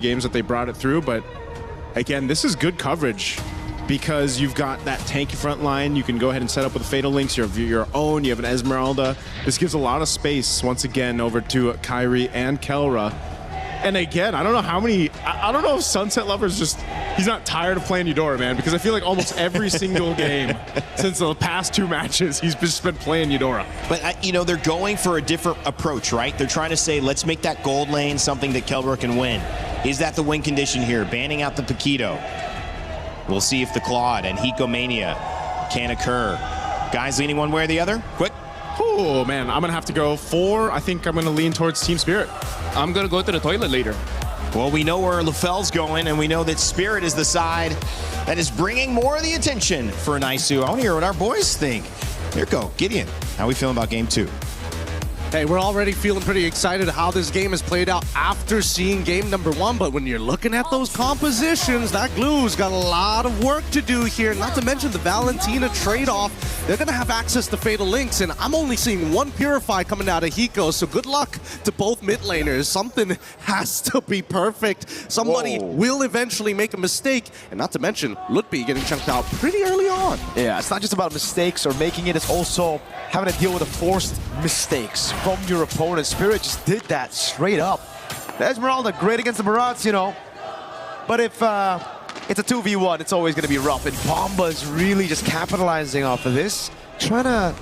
games that they brought it through, but again, this is good coverage because you've got that tanky front line. You can go ahead and set up with Fatal Links, you have your own, you have an Esmeralda. This gives a lot of space once again over to Kyrie and Kelra. And again, I don't know how many, I don't know if Sunset Lover's just, he's not tired of playing Eudora, man, because I feel like almost every single game since the past 2 matches, he's just been playing Eudora. But, you know, they're going for a different approach, right? They're trying to say, let's make that gold lane something that Kelra can win. Is that the win condition here? Banning out the Paquito. We'll see if the Claude and Hikomania can occur. Guys leaning one way or the other? Quick. Oh, man, I'm going to have to go 4. I think I'm going to lean towards Team Spirit. I'm going to go to the toilet later. Well, we know where LaFell's going, and we know that Spirit is the side that is bringing more of the attention for Naisu. I want to hear what our boys think. Here we go. Gideon, how are we feeling about game 2? Hey, we're already feeling pretty excited how this game has played out after seeing game number 1, but when you're looking at those compositions, that glue's got a lot of work to do here, not to mention the Valentina trade-off. They're going to have access to Fatal Links, and I'm only seeing 1 Purify coming out of Hiko, so good luck to both mid laners. Something has to be perfect. Somebody will eventually make a mistake, and not to mention Lutby getting chunked out pretty early on. Yeah, it's not just about mistakes or making it, it's also having to deal with the forced mistakes from your opponent. Spirit just did that straight up. The Esmeralda, great against the Marauds, you know. But if it's a 2v1, it's always going to be rough. And Bomba's really just capitalizing off of this. Trying to,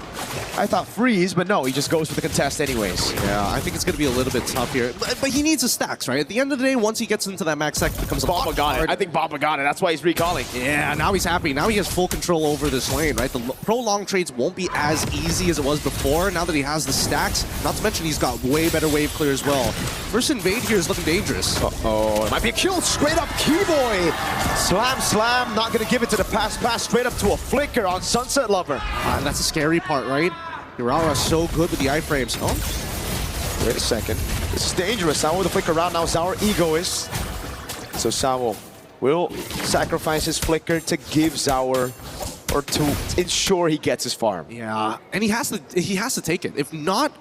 I thought, freeze, but no, he just goes for the contest anyways. Yeah, I think it's going to be a little bit tough here. But he needs his stacks, right? At the end of the day, once he gets into that max stack, it becomes a lot hard. I think Bomba got it. That's why he's recalling. Yeah, now he's happy. Now he has full control over this lane, right? The prolonged trades won't be as easy as it was before now that he has the stacks. Not to mention he's got way better wave clear as well. First invade here is looking dangerous. Uh-oh, it might be a kill. Straight up Keyboy. Slam, not going to give it to the pass, straight up to a flicker on Sunset Lover. That's a scary part, right? Urara's so good with the iframes. Oh, wait a second. This is dangerous. Now with the flicker around, now Sour egoist. So Sawo will sacrifice his flicker to give Sour, or to ensure he gets his farm. Yeah, and he has to take it. If not,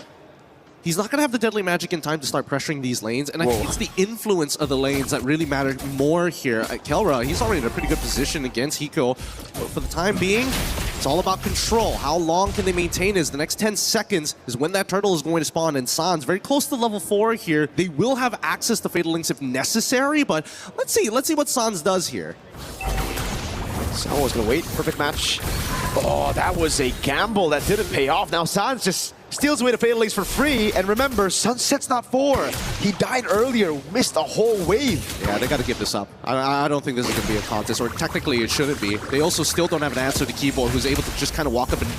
he's not going to have the deadly magic in time to start pressuring these lanes, and I think it's the influence of the lanes that really matter more here. Kelra, he's already in a pretty good position against Hiko. But for the time being, it's all about control. How long can they maintain this? The next 10 seconds is when that turtle is going to spawn, and Sans very close to level 4 here. They will have access to Fatal Links if necessary, but let's see what Sans does here. Sawo's going to wait. Perfect match. Oh, that was a gamble that didn't pay off. Now Sans just steals away the Fatal Links for free, and remember, Sunset's not 4. He died earlier, missed a whole wave. Yeah, they got to give this up. I don't think this is going to be a contest, or technically it shouldn't be. They also still don't have an answer to Keyboard, who's able to just kind of walk up and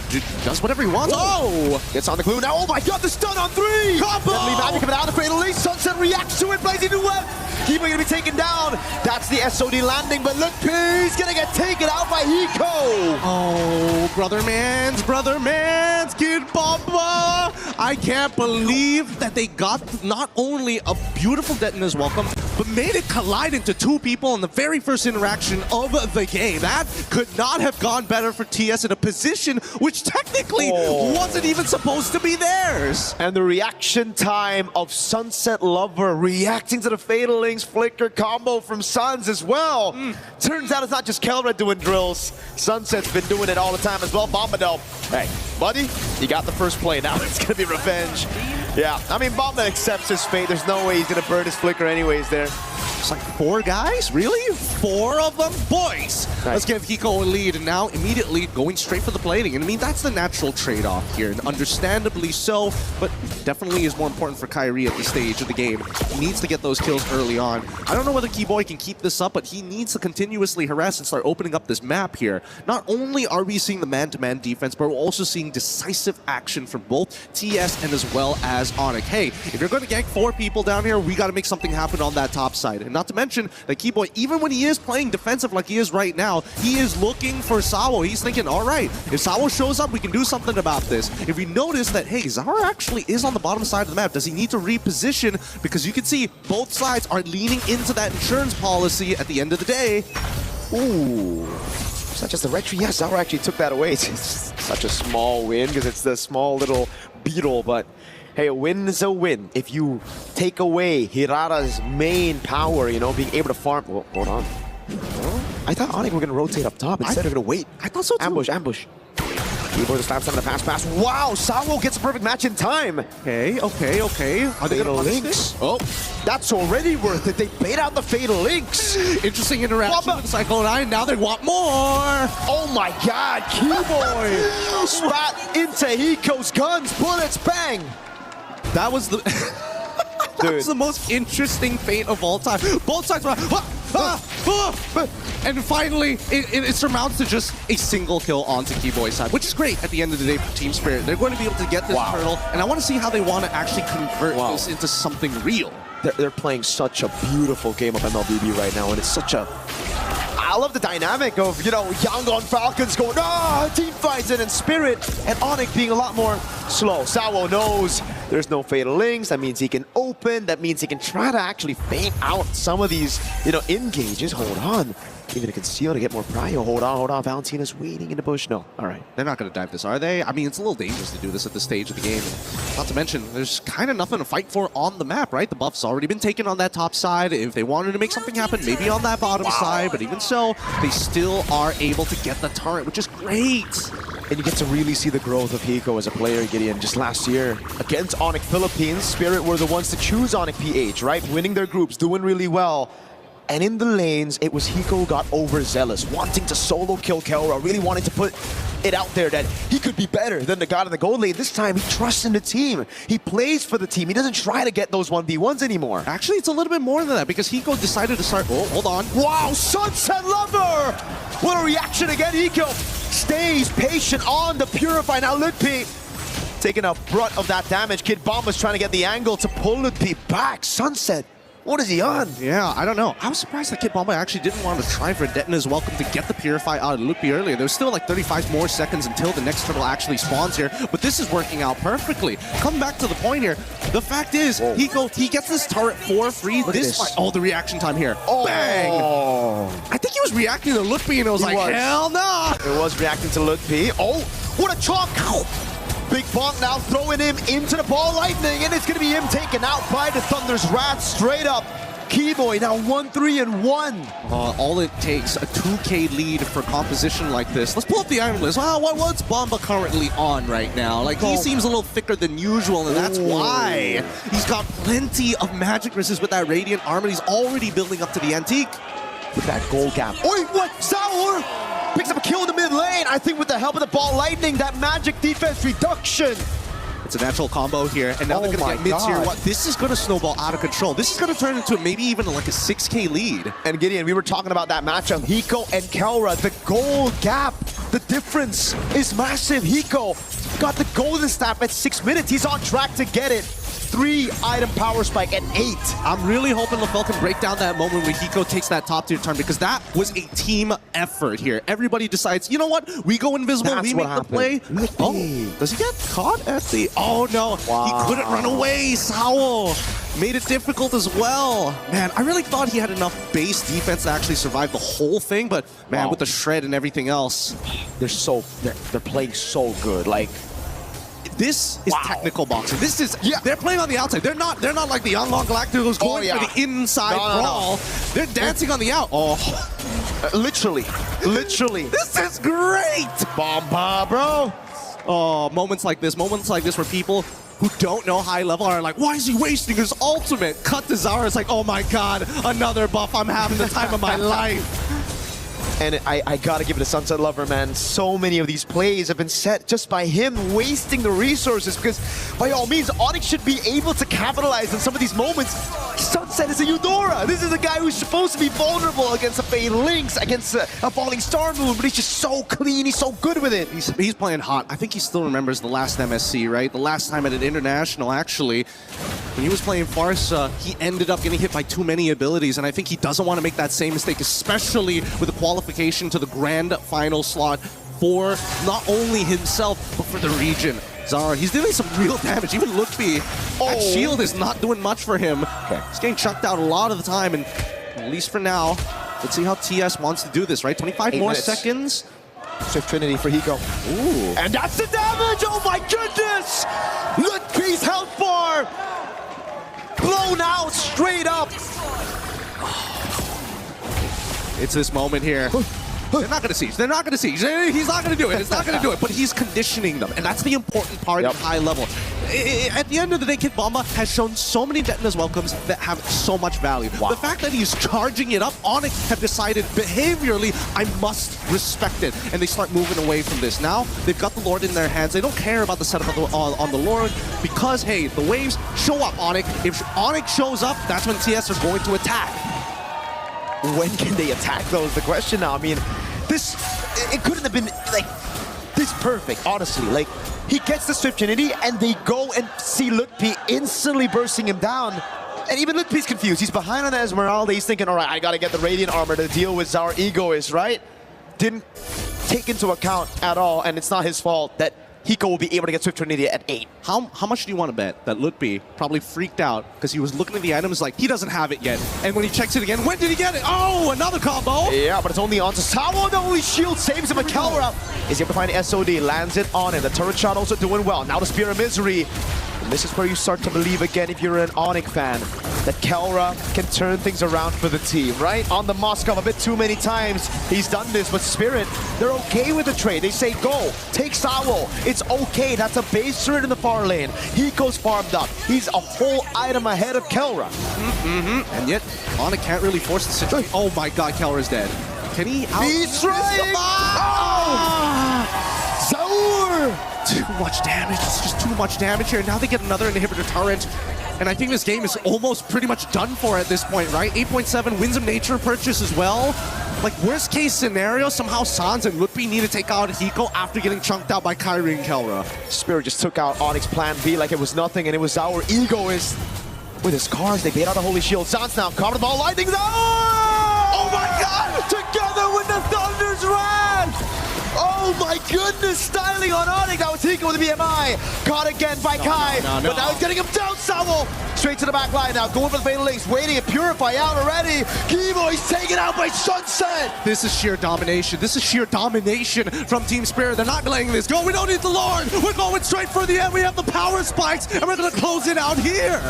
does whatever he wants. Oh! Gets on the glue now. Oh my god, the stun on 3! Combo! Deadly magic coming out of Fatal Links. Sunset reacts to it, blazing new web. Keyboard gonna be taken down. That's the SOD landing, but look, he's gonna get taken out by Hiko. Oh, brother mans, Kid Bomba! I can't believe that they got not only a beautiful Detona's welcome, but made it collide into 2 people in the very first interaction of the game. That could not have gone better for TS in a position which technically wasn't even supposed to be theirs. And the reaction time of Sunset Lover reacting to the Fatal Links flicker combo from Suns as well. Turns out it's not just Kelra doing drills. Sunset's been doing it all the time as well. Bomba though, hey, buddy, you got the first play. Now it's gonna be revenge. Yeah, I mean, Bomba accepts his fate. There's no way he's gonna burn his flicker anyways there. It's like 4 guys? Really? 4 of them? Boys! Nice. Let's give Hiko a lead, and now immediately going straight for the plating. And I mean, that's the natural trade-off here, and understandably so, but definitely is more important for Kyrie at this stage of the game. He needs to get those kills early on. I don't know whether Keyboy can keep this up, but he needs to continuously harass and start opening up this map here. Not only are we seeing the man-to-man defense, but we're also seeing decisive action from both TS and as well as Onic. Hey, if you're going to gank 4 people down here, we got to make something happen on that top side. And not to mention that Keyboy, even when he is playing defensive like he is right now, he is looking for Sawo. He's thinking, all right, if Sawo shows up, we can do something about this. If we notice that, hey, Zara actually is on the bottom side of the map, does he need to reposition? Because you can see both sides are leaning into that insurance policy at the end of the day. Ooh. It's not just the retry. Yes, Zara actually took that away. It's such a small win because it's the small little beetle, but Hey, a win is a win. If you take away Hirara's main power, you know, being able to farm... Well, hold on. I thought Onic were going to rotate up top. Instead, they're going to wait. I thought so too. Ambush, ambush. Keyboard slaps on the pass. Wow, Sawo gets a perfect match in time. Okay. Are they Fatal going to Links. Oh, that's already worth it. They bait out the Fatal Links. Interesting interaction with Cyclone Eye. Now they want more. Oh my God, Keyboy spat into Hiko's guns. Bullets, bang. That was the... That was the most interesting fate of all time. Both sides were and finally, it surmounts to just a single kill onto Keyboy's side, which is great at the end of the day for Team Spirit. They're going to be able to get this turtle, and I want to see how they want to actually convert this into something real. They're playing such a beautiful game of MLBB right now, and it's such a... I love the dynamic of, you know, Yangon Falcons going, team fights it, and Spirit and Onic being a lot more slow. Sawo knows there's no Fatal Links. That means he can open. That means he can try to actually feint out some of these, you know, engages. Hold on. Even a conceal to get more prio. Hold on. Valentina's waiting in the bush. No. All right. They're not going to dive this, are they? I mean, it's a little dangerous to do this at this stage of the game. Not to mention, there's kind of nothing to fight for on the map, right? The buff's already been taken on that top side. If they wanted to make something happen, maybe on that bottom side. But even so, they still are able to get the turret, which is great. And you get to really see the growth of Hiko as a player, Gideon. Just last year, against Onic Philippines, Spirit were the ones to choose Onic PH, right? Winning their groups, doing really well. And in the lanes, it was Hiko who got overzealous, wanting to solo kill Kelra, really wanting to put it out there that he could be better than the god in the gold lane. This time, he trusts in the team. He plays for the team. He doesn't try to get those 1v1s anymore. Actually, it's a little bit more than that because Hiko decided to start... Oh, hold on. Wow, Sunset Lover! What a reaction again. Hiko stays patient on the Purify. Now Lutpi taking a brunt of that damage. Kid Bomba's trying to get the angle to pull Lutpi back. Sunset, what is he on? Yeah, I don't know. I was surprised that Kid Bomba actually didn't want to try for Detna's Welcome to get the Purify out of Lutpi earlier. There's still like 35 more seconds until the next turtle actually spawns here, but this is working out perfectly. Come back to the point here. The fact is, Hiko, he gets this turret for free. This fight, oh, the reaction time here. Oh. Bang! I think he was reacting to Lutpi and it was hell no! It was reacting to Lutpi. Oh, what a chop! Big Bonk now throwing him into the ball lightning, and it's going to be him taken out by the Thunder's Wrath straight up. Keyboy now 1-3-1. All it takes, a 2K lead for composition like this. Let's pull up the item list. What's Bomba currently on right now? Like, he seems a little thicker than usual, and that's why. He's got plenty of magic resist with that Radiant Armor. He's already building up to the Antique. With that gold gap. Oi, what? Sour picks up a kill in the mid lane. I think with the help of the ball lightning, that magic defense reduction. It's a natural combo here, and now they're going to get mids here. This is going to snowball out of control. This is going to turn into maybe even like a 6K lead. And Gideon, we were talking about that matchup. Hiko and Kelra, the gold gap, the difference is massive. Hiko got the golden staff at 6 minutes. He's on track to get it. 3-item power spike at 8. I'm really hoping LaFell can break down that moment when Hiko takes that top tier turn, because that was a team effort here. Everybody decides, you know what? We go invisible, we make the play. Oh, does he get caught at the... Oh no, he couldn't run away. Sawo made it difficult as well. Man, I really thought he had enough base defense to actually survive the whole thing, but man, with the shred and everything else. They're playing so good. Like, this is technical boxing. This is they're playing on the outside. They're not like the Yangon Galacticos going for the inside brawl. No. They're dancing on the out. Literally. This is great. Bomba, bro. Oh, moments like this where people who don't know high level are like, why is he wasting his ultimate? Cut to Zara. It's like, oh my god, another buff. I'm having the time of my life. And I gotta give it to Sunset Lover, man. So many of these plays have been set just by him wasting the resources, because by all means, Onic should be able to capitalize on some of these moments. Sunset is a Eudora. This is a guy who's supposed to be vulnerable against a Fatal Links, against a Falling Star Moon, but he's just so clean, he's so good with it. He's playing hot. I think he still remembers the last MSC, right? The last time at an international, actually. When he was playing Farsa, he ended up getting hit by too many abilities, and I think he doesn't want to make that same mistake, especially with the qualification to the grand final slot for not only himself, but for the region. Zara, he's doing some real damage. Even Lutfi, that shield is not doing much for him. He's getting chucked out a lot of the time, and at least for now, let's see how TS wants to do this, right? 25 more seconds. Swift Trinity for Hiko. Ooh. And that's the damage! Oh my goodness! Lutfi Raised health bar! Blown out straight up! It's this moment here. They're not going to siege. They're not going to siege. He's not going to do it. It's not going to do it. But he's conditioning them. And that's the important part at high level. At the end of the day, Kid Bomba has shown so many Detona's welcomes that have so much value. Wow. The fact that he's charging it up, Onic have decided behaviorally, I must respect it. And they start moving away from this. Now, they've got the Lord in their hands. They don't care about the setup on the Lord because, hey, the waves show up, Onic. If Onic shows up, that's when TS are going to attack. When can they attack though is the question now. I mean, it couldn't have been like this perfect, honestly. Like, he gets the Swift Trinity and they go and see Lutpi instantly bursting him down. And even Lutpi's confused. He's behind on the Esmeralda. He's thinking, all right, I gotta get the Radiant Armor to deal with our egoist, right? Didn't take into account at all, and it's not his fault that Hiko will be able to get Swift Trinity at 8. How much do you want to bet that Lutpi probably freaked out because he was looking at the items like he doesn't have it yet, and when he checks it again, when did he get it? Oh, another combo! Yeah, but it's only on to Sawo. The only shield saves him. A Kelra is able to find SOD, lands it on him. The turret shot also doing well. Now the Spear of Misery. And this is where you start to believe again, if you're an Onic fan, that Kelra can turn things around for the team, right? On the Moskov a bit too many times, he's done this, but Spirit, they're okay with the trade. They say, go, take Sawo. It's okay, that's a base turret in the far lane. Hiko's farmed up. He's a whole item ahead of Kelra. And yet, Onic can't really force the situation. Oh my god, Kelra's dead. Can he out- He's right! Zaur! Too much damage. It's just too much damage here. Now they get another inhibitor turret. And I think this game is almost pretty much done for at this point, right? 8.7 wins of nature purchase as well. Like, worst case scenario, somehow Sans and Lutpi need to take out Hiko after getting chunked out by Kyrie and Kelra. Spirit just took out Onyx plan B like it was nothing, and it was our egoist. With his cars, they bait out a Holy Shield. Sans now, cover the ball, lightning. Oh my god! Together with the Thunder's Wrath! Oh my goodness, styling on Onic. That was Hiko with the BMI. Caught again by Kai. But now he's getting him down, Sawo. Straight to the back line now. Going for the fatal links. Waiting to Purify out already. Kivo, he's taken out by Sunset. This is sheer domination. This is sheer domination from Team Spirit. They're not letting this go. We don't need the Lord. We're going straight for the end. We have the power spikes, and we're going to close it out here.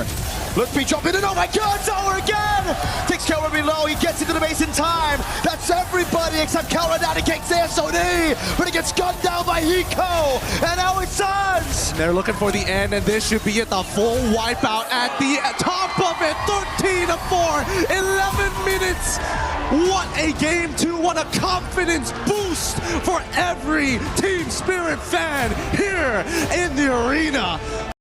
Lutpi jumping in. Oh my god, Zaur again! Takes Kelra below. He gets into the base in time. That's everybody except Kelra down. He takes the SOD. But he gets gunned down by Hiko. And now it's Sans. They're looking for the end, and this should be it. The full wipeout at the top of it. 13-4. 11 minutes. What a game two. What a confidence boost for every Team Spirit fan here in the arena.